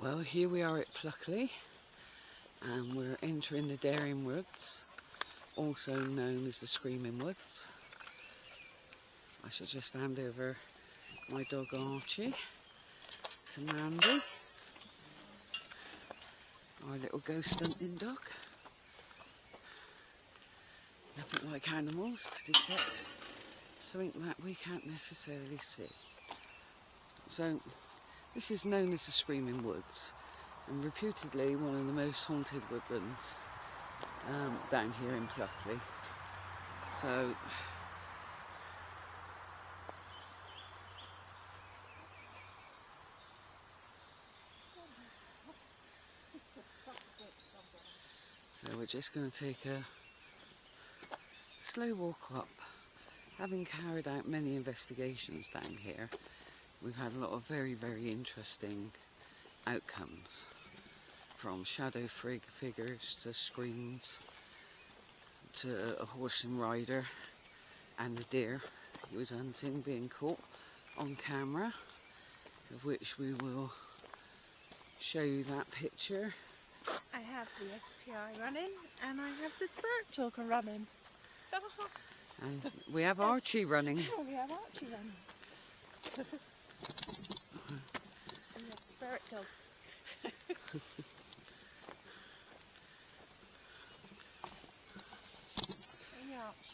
Well, here we are at Pluckley, and we're entering the Dering Woods, also known as the Screaming Woods. I shall just hand over my dog Archie to Mandy, our little ghost hunting dog. Nothing like animals to detect something that we can't necessarily see. So, this is known as the Screaming Woods, and reputedly one of the most haunted woodlands down here in Pluckley. So, we're just going to take a slow walk up. Having carried out many investigations down here, we've had a lot of very, very interesting outcomes, from shadow figures to screams to a horse and rider and a deer he was hunting being caught on camera, of which we will show you that picture. I have the SPI running and I have the spirit talker running. And we have Archie running. Oh, we have Archie running. And the spirit dog.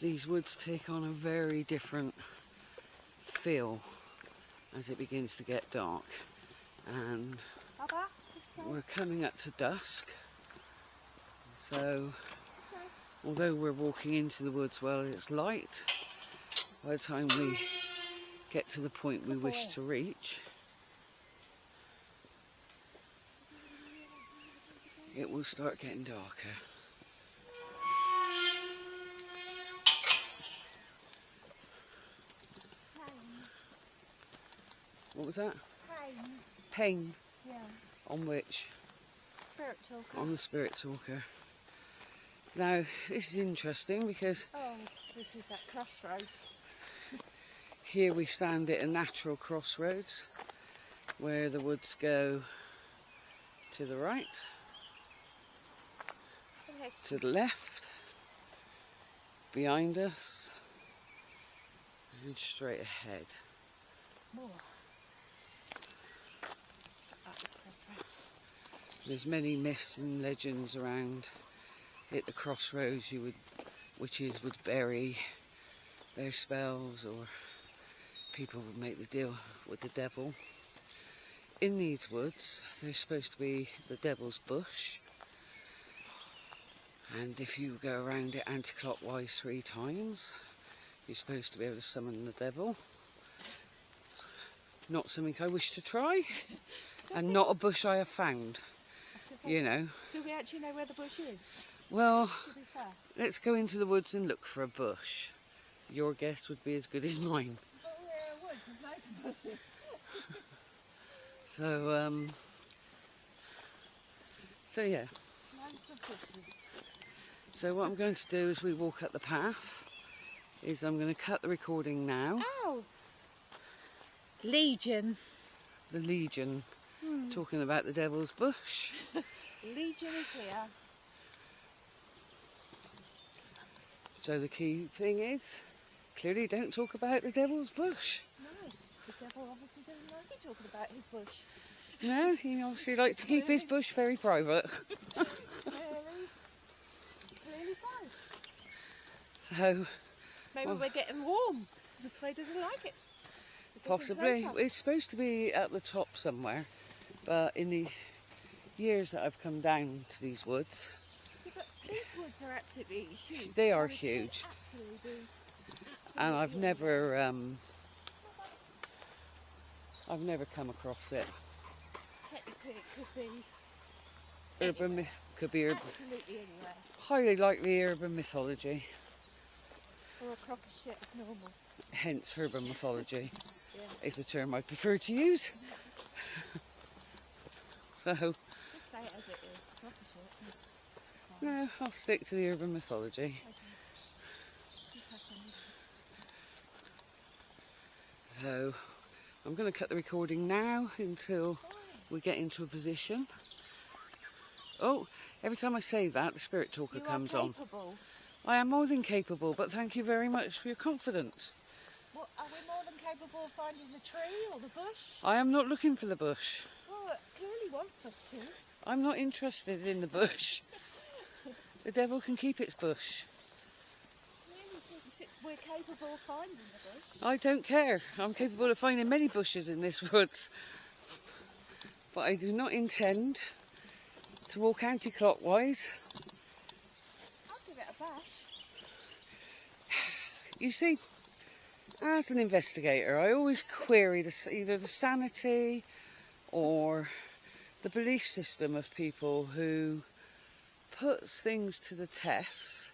These woods take on a very different feel as it begins to get dark, and we're coming up to dusk, so although we're walking into the woods while it's light, by the time we get to the point we wish to reach, it will start getting darker. What was that? Pain. Yeah. On which? Spirit talker. On the spirit talker. Now, this is interesting because this is that crossroads. Here we stand at a natural crossroads where the woods go to the right, to the left, behind us, and straight ahead. More. There's many myths and legends around at the crossroads. Witches would bury their spells, or people would make the deal with the devil. In these woods, there's supposed to be the devil's bush, and if you go around it anti-clockwise 3 times, you're supposed to be able to summon the devil. Not something I wish to try, and not a bush I have found, you know. Do we actually know where the bush is? Well, let's go into the woods and look for a bush. Your guess would be as good as mine. But we're in woods, there's loads of bushes. So yeah. Loads of bushes. So what I'm going to do as we walk up the path is I'm going to cut the recording now. Ow! Legion. The Legion, talking about the devil's bush. Legion is here. So the key thing is, clearly don't talk about the devil's bush. No, the devil obviously doesn't like you talking about his bush. No, he obviously likes to keep his bush very private. Clearly so. So, maybe we're getting warm. This way doesn't like it. Possibly. It's supposed to be at the top somewhere, but in the years that I've come down to these woods... Yeah, but these woods are absolutely huge. They are huge. And I've never come across it. Technically it could be... Could be urban. Absolutely anywhere. Highly likely urban mythology. Or a crock of shit if normal. Hence urban mythology. Yeah. Is the term I prefer to use. So, just say it as it is, crock of shit. No, I'll stick to the urban mythology. Okay. So, I'm going to cut the recording now until we get into a position. Oh, every time I say that, the spirit talker comes on. I am more than capable, but thank you very much for your confidence. What, are we more than capable of finding the tree or the bush? I am not looking for the bush. Well, it clearly wants us to. I'm not interested in the bush. The devil can keep its bush. Clearly thinks we're capable of finding the bush. I don't care. I'm capable of finding many bushes in this woods. But I do not intend to walk anti-clockwise. I'll give it a bash. You see, as an investigator, I always query either the sanity or the belief system of people who puts things to the test,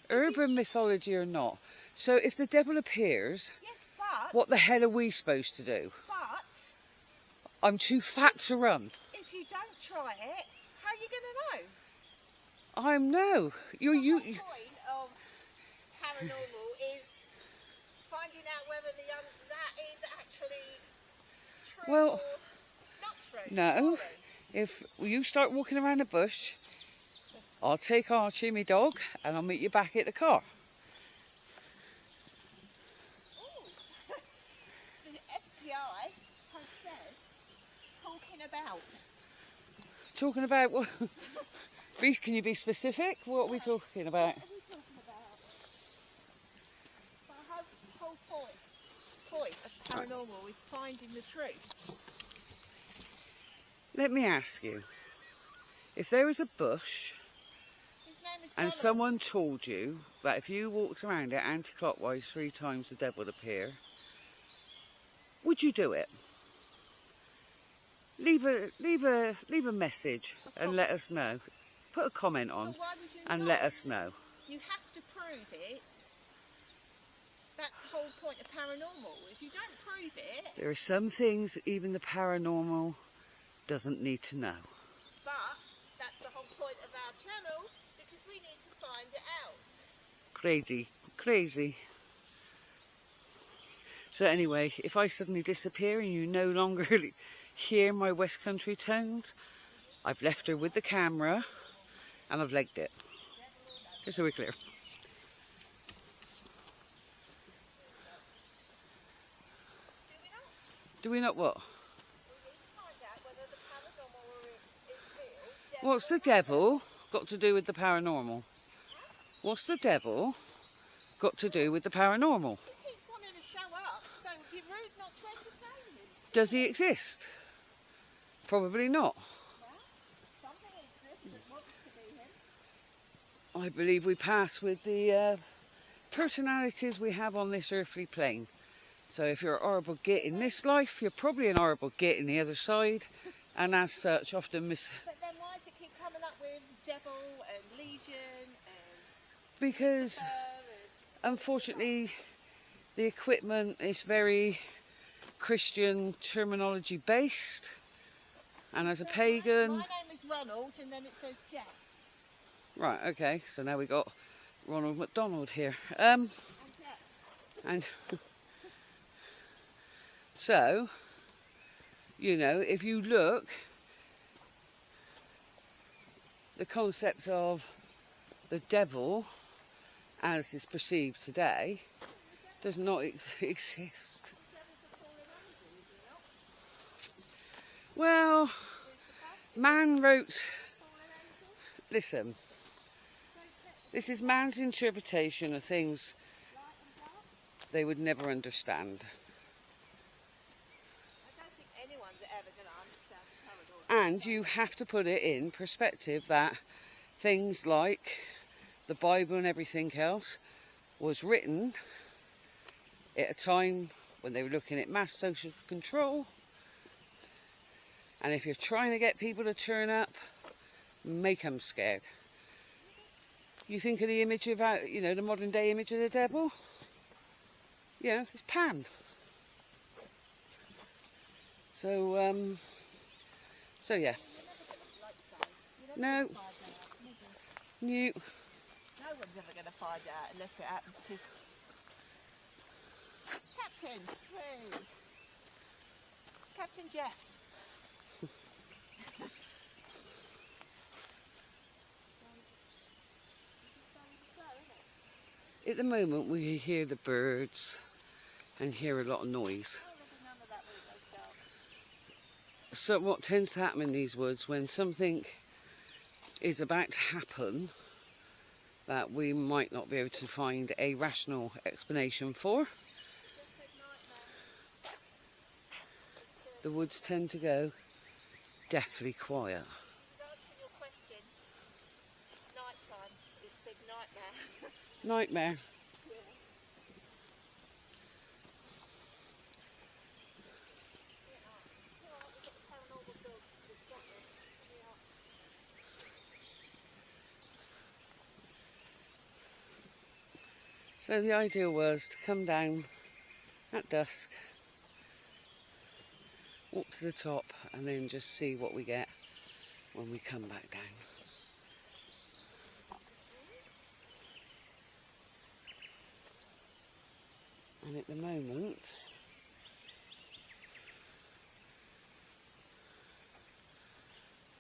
urban mythology or not. So if the devil appears, yes, but what the hell are we supposed to do? But I'm too fat to run. if you don't try it, how are you going to know? I'm no. The whole point of paranormal is finding out whether that is actually true Well, or not true. no. Sorry. If you start walking around the bush, I'll take Archie, my dog, and I'll meet you back at the car. Ooh. The SPI has said Talking about what? Can you be specific? What are we talking about? What are we talking about? The whole point of paranormal is finding the truth. Let me ask you, if there was a bush His name is and Donald. someone told you that if you walked around it anti-clockwise 3 times the devil would appear, would you do it? Leave a message and let us know. Put a comment on But why would you and not? let us know. You have to prove it. That's the whole point of paranormal. If you don't prove it, There are some things even the paranormal doesn't need to know. but that's the whole point of our channel, because we need to find it out. Crazy. So anyway, if I suddenly disappear and you no longer hear my West Country tones, I've left her with the camera and I've legged it. Just so we're clear. Do we not what? We need to find out whether the paranormal is real. What's the devil got to do with the paranormal? What's the devil got to do with the paranormal? He keeps wanting to show up, so it'd be rude not to entertain him. Does he exist? Probably not. Well, something exists that wants to be him. I believe we pass with the personalities we have on this earthly plane. So if you're a horrible git in this life, you're probably an horrible git in the other side, and as such often But then why does it keep coming up with devil and legion and because Lucifer unfortunately the equipment is very Christian terminology based, and as a pagan... My name is Ronald, and then it says Jack. Right, okay, so now we got Ronald McDonald here. And Jack. And so, you know, if you look, the concept of the devil as is perceived today does not exist. Well, man wrote, listen, this is man's interpretation of things they would never understand. I don't think anyone's ever going to understand the paranormal. And you have to put it in perspective that things like the Bible and everything else was written at a time when they were looking at mass social control. And if you're trying to get people to turn up, make them scared. You think of the image of, you know, the modern day image of the devil? You know, it's Pan. So yeah. No. New. No one's ever going to find out unless it happens to... Captain, hey. Captain Jeff. At the moment we hear the birds and hear a lot of noise. Oh, there'll be none of that when it goes dark. So what tends to happen in these woods when something is about to happen that we might not be able to find a rational explanation for, It just said nightmare. the woods tend to go deathly quiet. Answering your question, night time, it said nightmare. Nightmare. Yeah. We've got the paranormal dog that's got this. Yeah. So the idea was to come down at dusk, walk to the top and then just see what we get when we come back down. And at the moment,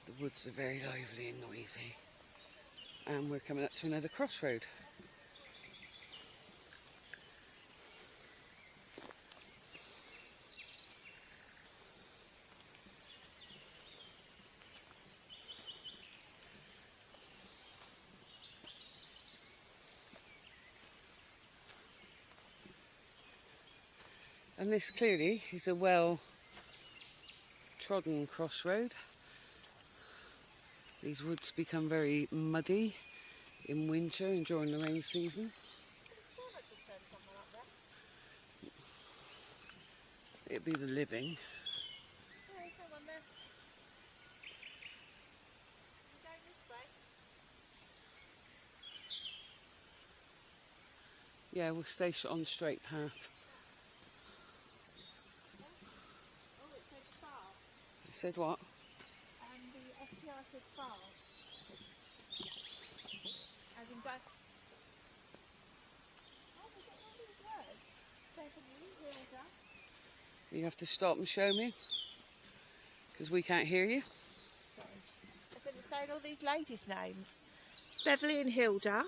the woods are very lively and noisy. And we're coming up to another crossroad. And this clearly is a well-trodden crossroad. These woods become very muddy in winter and during the rain season. I just heard someone up there. It'd be the living. Oh, there's someone there. We're going this way. Yeah, we'll stay on the straight path. Oh, it said fast. It said what? And the SPI said fast. As in both. Oh, we don't know these words. Beverly, Hilda. You have to stop and show me, because we can't hear you. Sorry. I said they're saying all these ladies' names. Beverly and Hilda.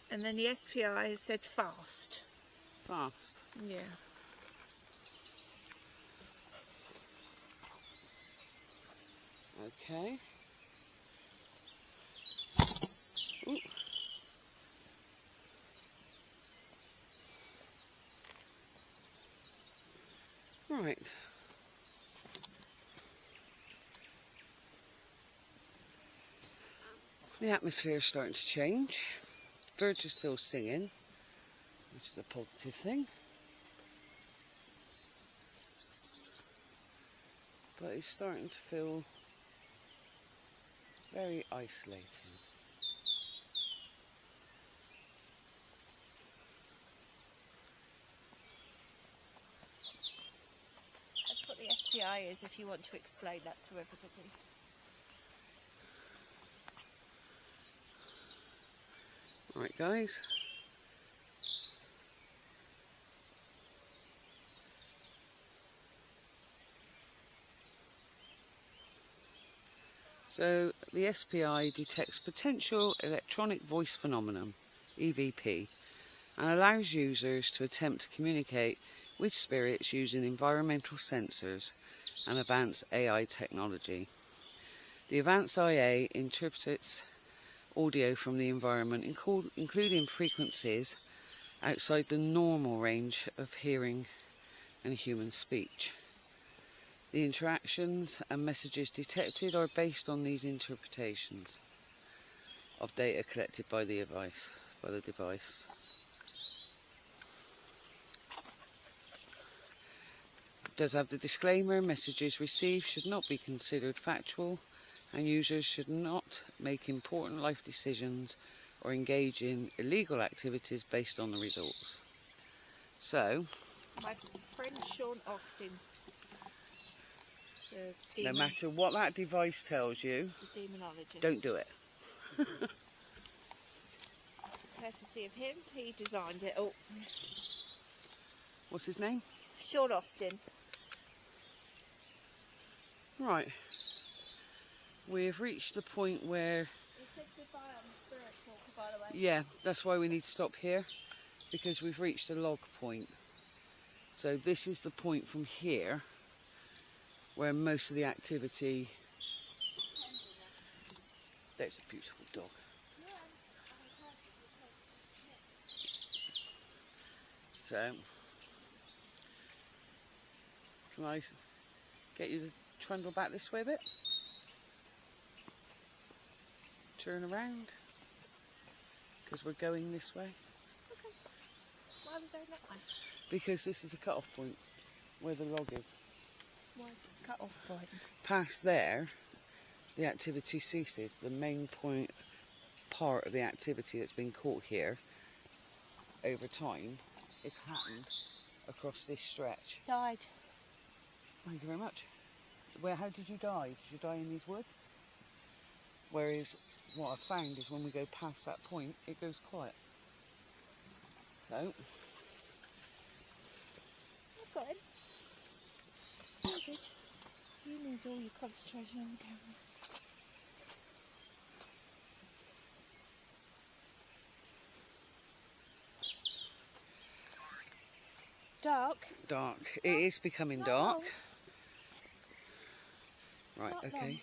And then the SPI said fast. Fast. Yeah. Okay. Ooh. Right. The atmosphere is starting to change. Birds are still singing, which is a positive thing. But it's starting to feel very isolating. That's what the SPI is, if you want to explain that to everybody. Right, guys. So the SPI detects potential electronic voice phenomenon, EVP, and allows users to attempt to communicate with spirits using environmental sensors and advanced AI technology. The advanced IA interprets audio from the environment, including frequencies outside the normal range of hearing and human speech. The interactions and messages detected are based on these interpretations of data collected by the device. It does have the disclaimer: messages received should not be considered factual, and users should not make important life decisions or engage in illegal activities based on the results. So, My friend Sean Austin, the no matter what that device tells you, the demonologist, don't do it. Courtesy of him, he designed it. Oh, What's his name? Sean Austin. Right. We've reached the point where, It said goodbye on the spirit talker, by the way. yeah, that's why we need to stop here, because we've reached a log point. So this is the point from here where most of the activity... There's a beautiful dog. So, can I get you to trundle back this way a bit? Turn around, because we're going this way. Okay. Why are we going that way? Because this is the cut-off point, where the log is. Why is it cut off point? Past there, the activity ceases. The main point part of the activity that's been caught here over time is happened across this stretch. Died. Thank you very much. How did you die? Did you die in these woods? Whereas what I've found is when we go past that point, it goes quiet. So, I've got him. Good. You need all your concentration on the camera. Dark. dark. It is becoming Not dark. long. Right, Not okay. long.